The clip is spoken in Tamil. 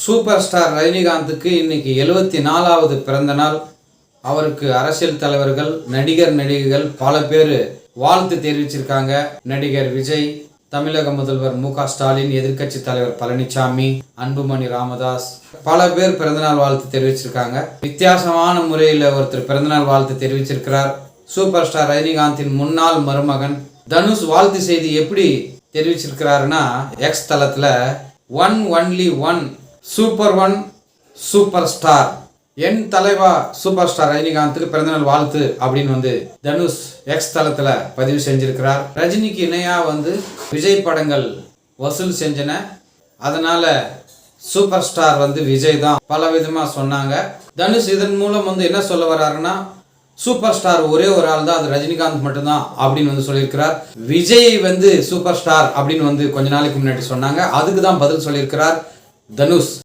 சூப்பர் ஸ்டார் ரஜினிகாந்துக்கு இன்னைக்கு 74வது பிறந்த நாள். அவருக்கு அரசியல் தலைவர்கள், நடிகர்கள் பல பேர் வாழ்த்து தெரிவிச்சிருக்காங்க. நடிகர் விஜய், தமிழக முதல்வர் மு.க.ஸ்டாலின், எதிர்க்கட்சி தலைவர் பழனிசாமி, அன்புமணி ராமதாஸ் பல பேர் பிறந்தநாள் வாழ்த்து தெரிவிச்சிருக்காங்க. வித்தியாசமான முறையில் ஒருத்தர் பிறந்தநாள் வாழ்த்து தெரிவிச்சிருக்கிறார். சூப்பர் ஸ்டார் ரஜினிகாந்தின் முன்னாள் மருமகன் தனுஷ் வாழ்த்து செய்தி எப்படி தெரிவிச்சிருக்கிறாருன்னா, எக்ஸ் தளத்தில் one only one super star, என் தலைவா சூப்பர் ஸ்டார் ரஜினிகாந்துக்கு பிறந்தநாள் வாழ்த்து அப்படின்னு தனுஷ் எக்ஸ் தளத்தில் பதிவு செஞ்சிருக்கிறார். ரஜினிக்கு இணையா விஜய் படங்கள் வசூல் செஞ்சன, அதனால சூப்பர் ஸ்டார் விஜய் தான் பல விதமாக சொன்னாங்க. தனுஷ் இதன் மூலம் என்ன சொல்ல வர்றாருன்னா, சூப்பர் ஸ்டார் ஒரே ஒரு ஆள் தான், அது ரஜினிகாந்த் மட்டும்தான் அப்படின்னு சொல்லியிருக்கிறார். விஜய் சூப்பர் ஸ்டார் அப்படின்னு கொஞ்ச நாளைக்கு முன்னாடி சொன்னாங்க, அதுக்கு தான் பதில் சொல்லியிருக்கிறார் தனுஷ்.